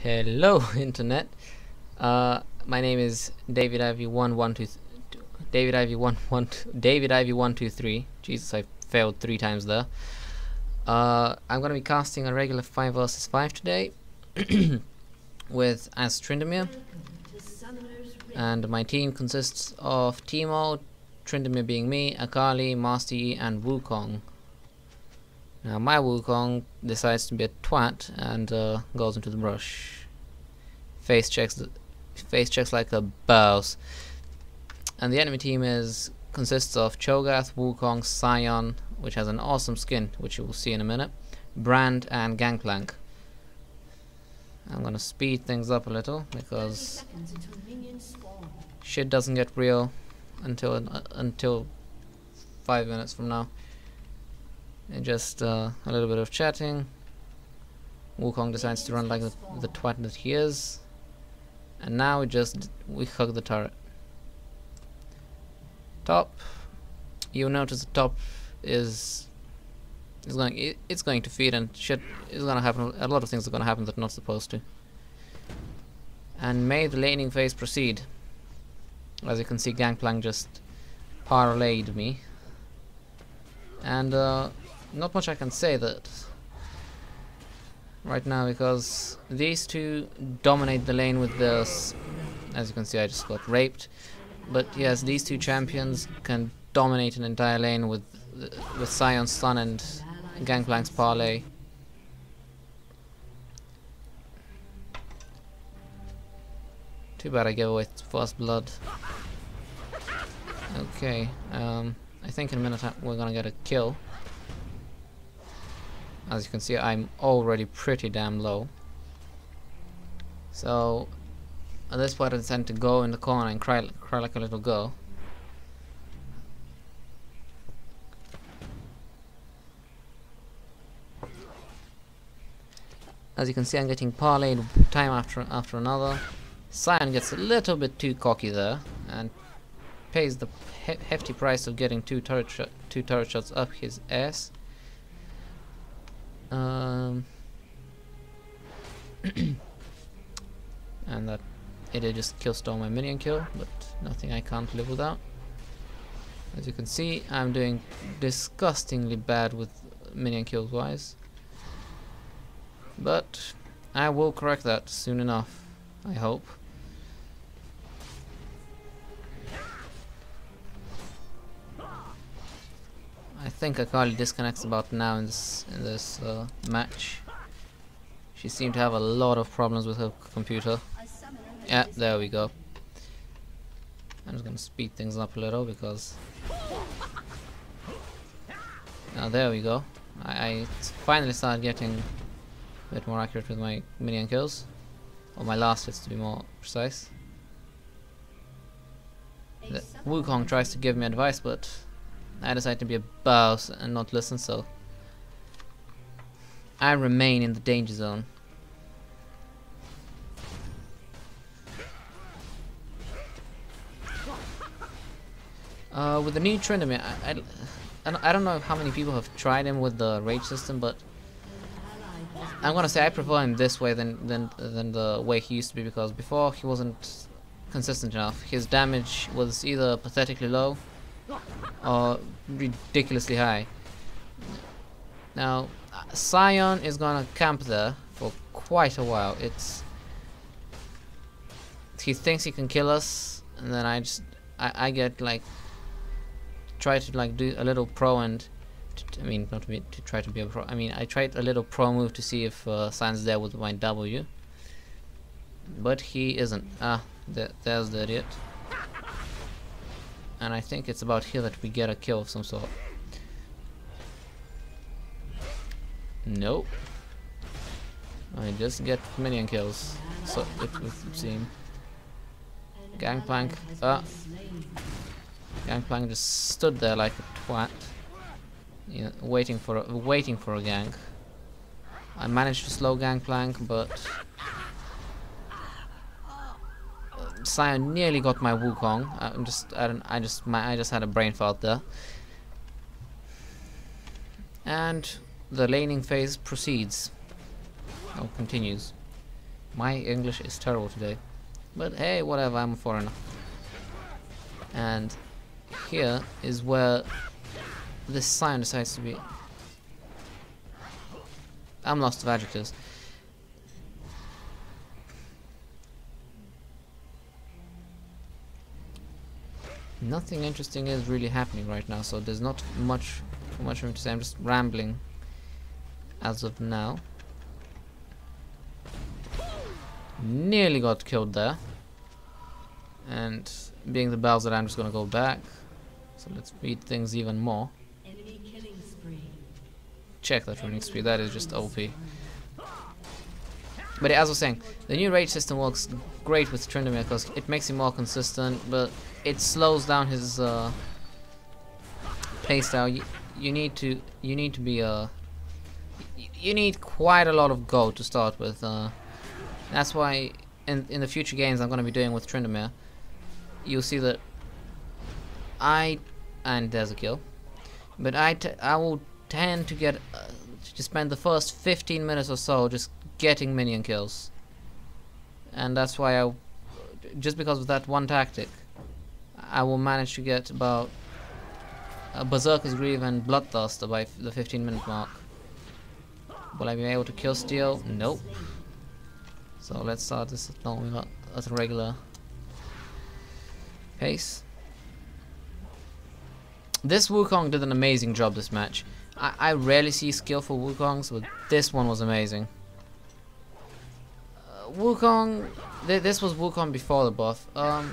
Hello, internet. My name is David Ivy 112 David Ivy 123. Jesus, I failed 3 times there. I'm gonna be casting a regular 5 versus 5 today with as Tryndamere, and my team consists of Teemo, Tryndamere being me, Akali, Master Yi, and Wukong. Now my Wukong decides to be a twat and goes into the brush. Face checks like a boss. And the enemy team consists of Cho'Gath, Wukong, Sion, which has an awesome skin, which you will see in a minute, Brand, and Gangplank. I'm gonna speed things up a little because shit doesn't get real until 5 minutes from now. And just a little bit of chatting. Wukong decides to run like the twat that he is, and now we hug the turret. Top. You'll notice the top it's going to feed, and shit is gonna happen. A lot of things are gonna happen that are not supposed to. And may the laning phase proceed. As you can see, Gangplank just parlayed me, and not much I can say that right now, because these two dominate the lane with this. As you can see, I just got raped. But yes, these two champions can dominate an entire lane with Sion's stun and Gangplank's parlay. Too bad I gave away first blood. Okay, I think in a minute we're gonna get a kill. As you can see, I'm already pretty damn low. So at this point I tend to go in the corner and cry like a little girl. As you can see, I'm getting parlayed time after another. Sion gets a little bit too cocky there and pays the hefty price of getting two turret shots up his ass. And that it just kill-stole my minion kill, but nothing I can't live without. As you can see, I'm doing disgustingly bad with minion kills wise, but I will correct that soon enough, I hope. I think Akali disconnects about now in this match. She seemed to have a lot of problems with her computer. Yeah, there we go. I'm just gonna speed things up a little because now there we go. I finally started getting a bit more accurate with my minion kills, or my last hits to be more precise. The Wukong tries to give me advice, but I decide to be a boss and not listen, so I remain in the danger zone. With the new Tryndamere, I don't know how many people have tried him with the rage system, but I'm gonna say I prefer him this way than the way he used to be, because before he wasn't consistent enough. His damage was either pathetically low or ridiculously high. Now Sion is gonna camp there for quite a while. He thinks he can kill us, and then I get like try to like do a little pro, and I mean not to try to be a pro. I mean I tried a little pro move to see if Sion's there with my W, but he isn't. There's the idiot. And I think it's about here that we get a kill of some sort. Nope. I just get minion kills, so it would seem. Gangplank. Gangplank just stood there like a twat, you know, waiting for a gank. I managed to slow Gangplank, but Sion nearly got my Wukong. I just had a brain fart there. And the laning phase proceeds. Oh, continues. My English is terrible today. But hey, whatever, I'm a foreigner. And here is where this Sion decides to be. I'm lost of adjectives. Nothing interesting is really happening right now, so there's not much for me to say. I'm just rambling as of now. Nearly got killed there. And being the Bowser, I'm just gonna go back. So let's speed things even more. Check that running speed, that is just OP. But as I was saying, the new rage system works great with Tryndamere because it makes him more consistent, but it slows down his playstyle. You need to be you need quite a lot of gold to start with. That's why in the future games I'm going to be doing with Tryndamere, you'll see that and there's a kill, but I will tend to get to spend the first 15 minutes or so just getting minion kills, and that's why just because of that one tactic, I will manage to get about Berserker's Greave and Bloodthirster by the 15-minute mark. Will I be able to kill Steel? Nope. So let's start this at a regular pace. This Wukong did an amazing job this match. I rarely see skillful Wukongs, but this one was amazing. Wukong, this was Wukong before the buff. I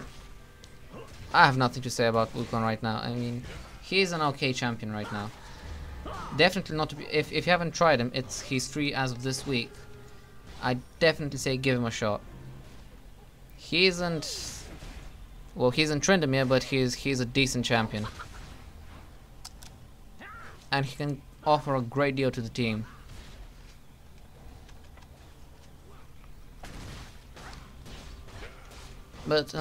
have nothing to say about Wukong right now. I mean, he's an okay champion right now. Definitely not to be. If you haven't tried him, he's free as of this week. I definitely say give him a shot. He isn't. Well, he's in Tryndamere, but he's a decent champion, and he can offer a great deal to the team. But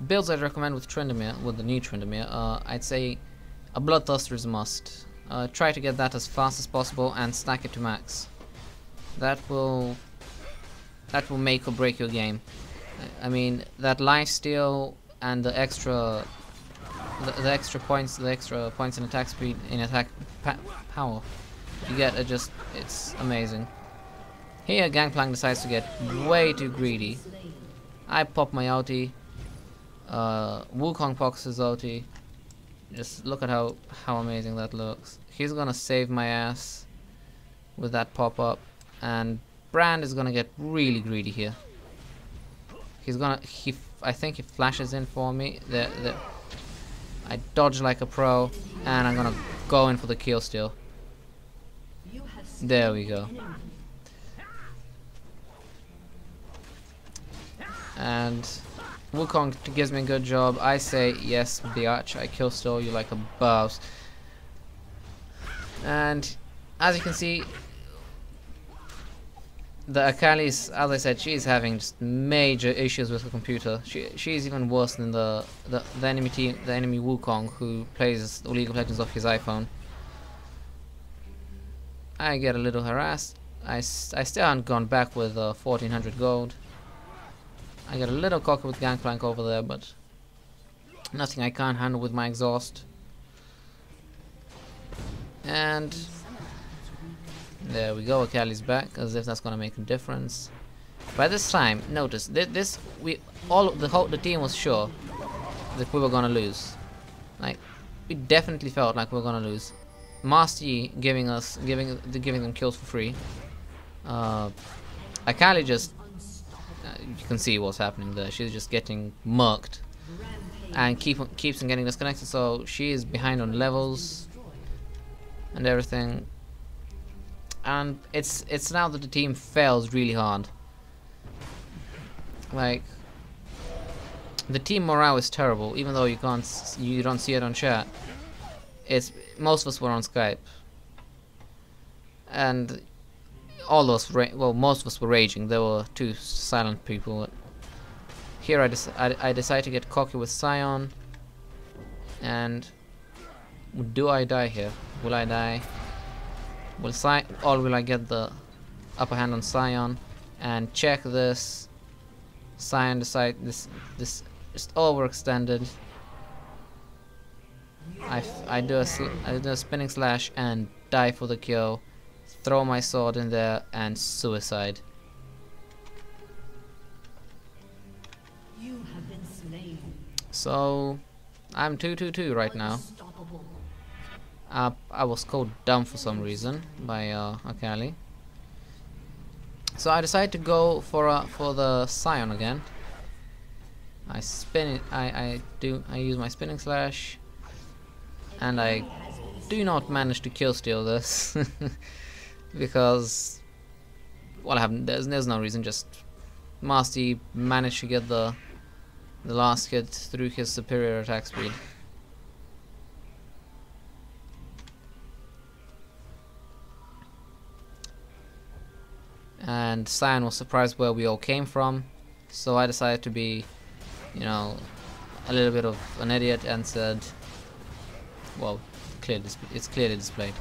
builds I'd recommend with Tryndamere, with the new Tryndamere, I'd say a Bloodthirster is a must. Try to get that as fast as possible and stack it to max. That will make or break your game. I mean, that lifesteal and the extra points in attack speed, in attack power you get are just, it's amazing. Here Gangplank decides to get way too greedy. I pop my ulti. Wukong pops his ulti. Just look at how amazing that looks. He's gonna save my ass with that pop up, and Brand is gonna get really greedy here. I think he flashes in for me. I dodge like a pro, and I'm gonna go in for the kill steal. There we go. And Wukong gives me a good job. I say yes, biatch. I kill steal you like a boss. And as you can see, the Akali's, as I said, she's having just major issues with her computer. She's even worse than the enemy team, the enemy Wukong, who plays League of Legends off his iPhone. I get a little harassed. I still haven't gone back with 1400 gold. I get a little cocky with Gangplank over there, but nothing I can't handle with my exhaust. And there we go, Akali's back, as if that's gonna make a difference. By this time, notice the team was sure that we were gonna lose. Like, we definitely felt like we were gonna lose. Master Yi giving them kills for free. Akali just, you can see what's happening there. She's just getting murked and keeps on getting disconnected. So she is behind on levels and everything. And it's now that the team fails really hard. Like, the team morale is terrible, even though you don't see it on chat. Most of us were on Skype, and most of us were raging. There were two silent people. Here I decide to get cocky with Sion, and do I die here? Will I die? Or will I get the upper hand on Sion? And check this. Cyan decide this just overextended. I do a spinning slash and die for the kill. Throw my sword in there and suicide. You have been slain. So I'm 2-2-2 right now. Unstoppable. I was called dumb for some reason by Akali. So I decided to go for the Scion again. I spin it. I use my spinning slash, and I do not manage to kill steal this because, well, there's no reason. Just Master Yi managed to get the last hit through his superior attack speed. And Cyan was surprised where we all came from, so I decided to be, you know, a little bit of an idiot and said, well, it's clearly displayed.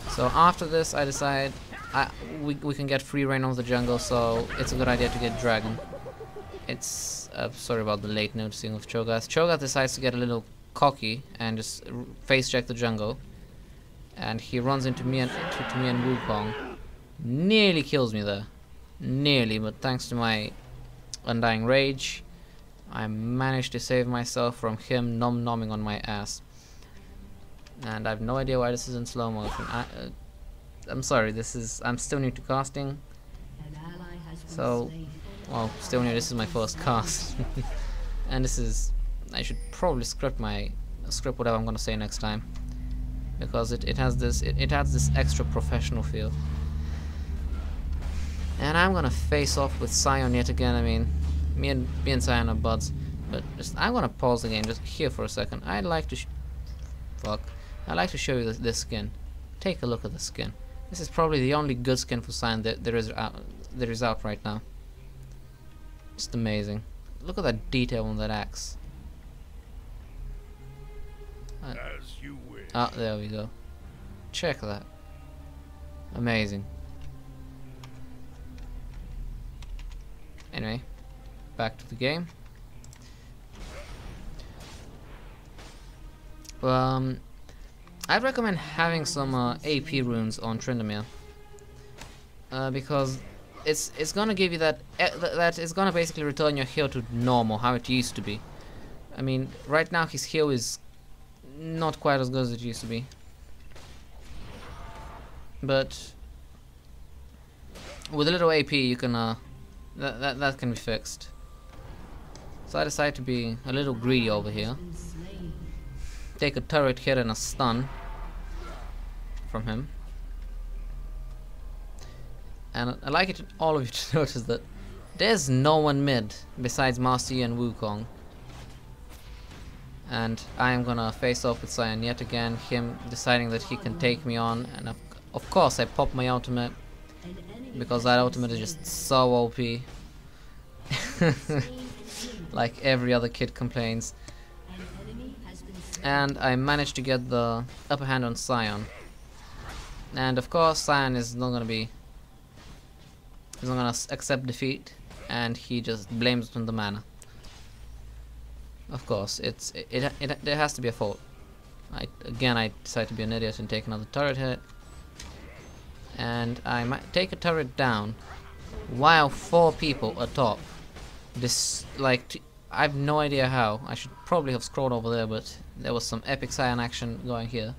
So after this I decided we can get free reign of the jungle, so it's a good idea to get Dragon. It's sorry about the late noticing of Cho'Gath. Cho'Gath decides to get a little cocky and just face check the jungle, and he runs into me and Wukong. Nearly kills me there. Nearly, but thanks to my Undying Rage, I managed to save myself from him nom-nomming on my ass. And I have no idea why this is in slow motion. I'm sorry, I'm still new to casting. An ally has been So, slain. well, still new, this is my first cast. And I should probably script whatever I'm gonna say next time. Because it has this extra professional feel. And I'm gonna face off with Scion yet again. I mean, me and Scion are buds, but I'm gonna pause the game just here for a second. I'd like to show you this skin. Take a look at the skin. This is probably the only good skin for Scion that there is out right now. Just amazing. Look at that detail on that axe. As you wish. Ah, there we go. Check that. Amazing. Anyway, back to the game. I'd recommend having some AP runes on Tryndamere, because it's gonna give you that it's gonna basically return your heal to normal, how it used to be. I mean, right now his heal is not quite as good as it used to be, but with a little AP you can that can be fixed. So I decided to be a little greedy over here. Been slain. Take a turret hit and a stun from him. And I'd like all of you to notice that there's no one mid besides Master Yi and Wukong. And I am gonna face off with Cyan yet again, him deciding that he can take me on, and of course I pop my ultimate, An enemy because that ultimate is just so OP. Like every other kid complains. An enemy has been slain. And I managed to get the upper hand on Cyan. And of course Cyan is not gonna accept defeat, and he just blames it on the mana. Of course, there has to be a fault. I decide to be an idiot and take another turret hit, and I might take a turret down while 4 people atop. This, like, I have no idea how. I should probably have scrolled over there, but there was some epic Cyan action going here.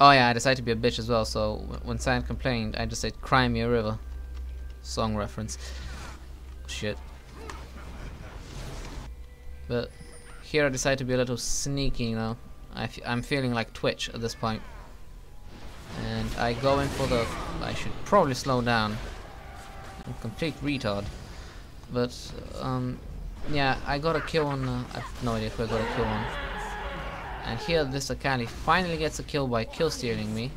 Oh yeah, I decided to be a bitch as well, so when Cyan complained, I just said, "Cry me a river." Song reference. Shit. But here I decided to be a little sneaky, you know. I'm feeling like Twitch at this point. And I go in for the... I should probably slow down. I'm a complete retard. But, yeah, I got a kill on... I have no idea who I got a kill on. And here this Akali finally gets a kill by kill stealing me.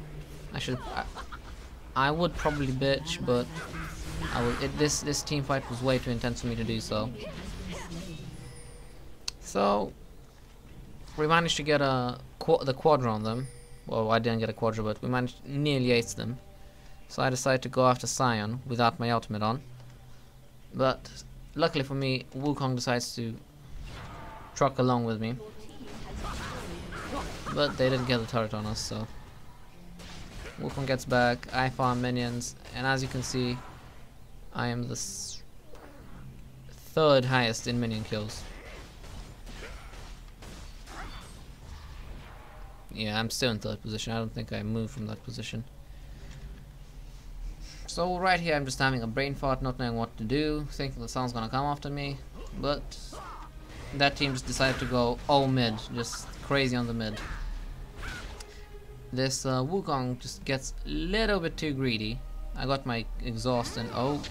I would probably bitch, but this team fight was way too intense for me to do so. So we managed to get the quadra on them. Well, I didn't get a quadra, but we managed to nearly ace them. So I decided to go after Sion without my ultimate on. But luckily for me, Wukong decides to truck along with me. But they didn't get the turret on us, so Wukong gets back, I farm minions, and as you can see, I am the third highest in minion kills. Yeah, I'm still in third position. I don't think I moved from that position. So right here I'm just having a brain fart, not knowing what to do, thinking that someone's gonna come after me, but that team just decided to go all mid, just crazy on the mid. This Wukong just gets a little bit too greedy. I got my exhaust and oh,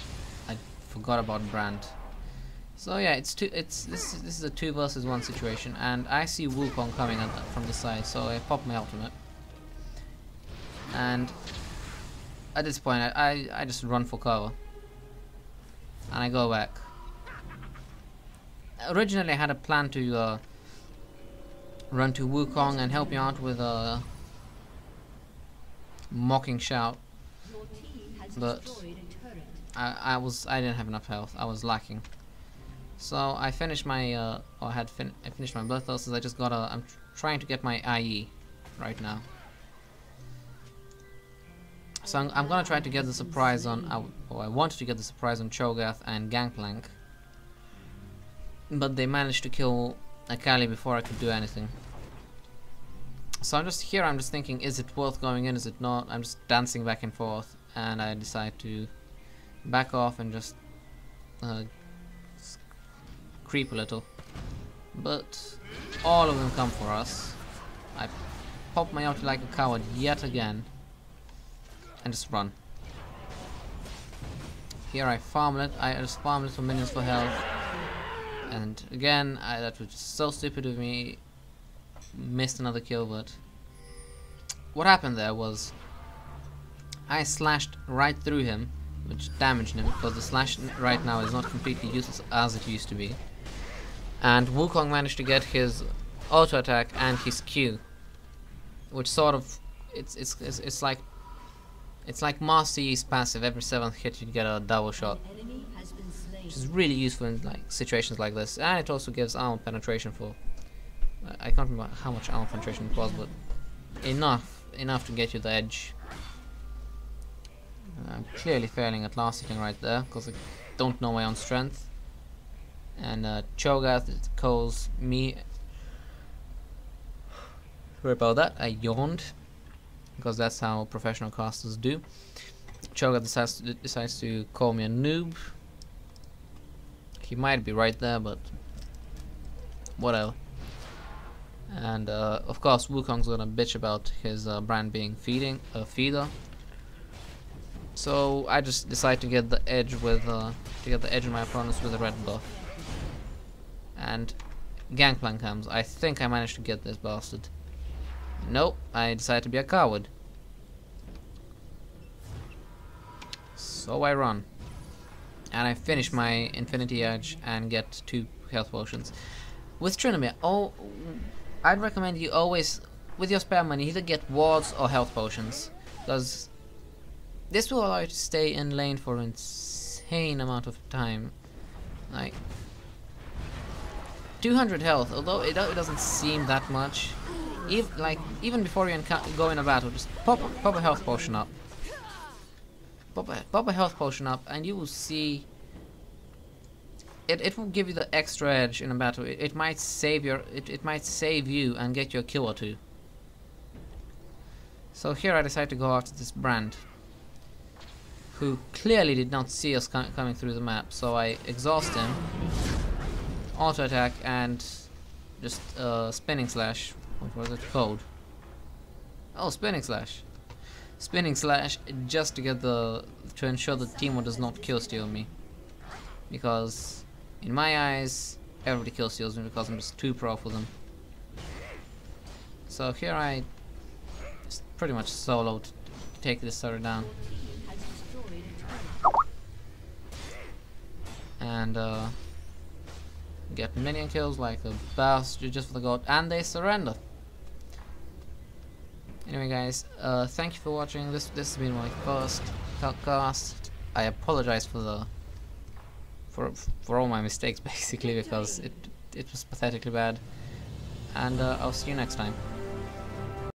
I forgot about Brand. So yeah, this is a 2 versus 1 situation, and I see Wukong coming from the side, so I pop my ultimate. And at this point, I just run for cover, and I go back. Originally, I had a plan to run to Wukong and help you out with a mocking shout, but I didn't have enough health. I was lacking. So I finished my I finished my bloodthirsts. I just got I'm trying to get my IE right now. So I'm gonna try to get the surprise on, I wanted to get the surprise on Cho'Gath and Gangplank, but they managed to kill Akali before I could do anything. So I'm just thinking, is it worth going in, is it not? I'm just dancing back and forth, and I decide to back off and just creep a little. But all of them come for us. I pop my ulti like a coward yet again, and just run. Here I farm it. I just farm little minions for health. And again, that was just so stupid of me. Missed another kill, but what happened there was I slashed right through him, which damaged him, because the slash right now is not completely useless as it used to be. And Wukong managed to get his auto attack and his Q, which sort of it's like Master Yi's passive. Every 7th hit you get a double shot, which is really useful in like situations like this. And it also gives armor penetration for, I can't remember how much armor penetration it was, but enough to get you the edge. I'm clearly failing at last hitting right there because I don't know my own strength. And Cho'Gath calls me. Sorry about that. I yawned because that's how professional casters do. Cho'Gath decides to call me a noob. He might be right there, but whatever. And of course, Wukong's gonna bitch about his brand being a feeder. So I just decide to get the edge with on my opponents with a red buff. And Gangplank comes. I think I managed to get this bastard. Nope, I decided to be a coward. So I run. And I finish my Infinity Edge and get 2 health potions. With Tryndamere, I'd recommend you always, with your spare money, either get wards or health potions, because this will allow you to stay in lane for an insane amount of time. Like 200 health, although it doesn't seem that much. Even before you go in a battle, just pop a health potion up. Pop a health potion up, and you will see. It will give you the extra edge in a battle. It might save you and get you a kill or 2. So here I decide to go after this Brand, who clearly did not see us coming through the map. So I exhaust him, auto attack, and just spinning slash. What was it called? Oh, spinning slash. Spinning slash just to ensure that Teemo does not kill steal me, because in my eyes everybody kill steals me because I'm just too pro for them. So here I just pretty much solo to take this turret down. And get minion kills like a bastard just for the gold, and they surrender. Anyway guys, thank you for watching. This has been my first cast. I apologize for the for all my mistakes basically, because it was pathetically bad. And I'll see you next time.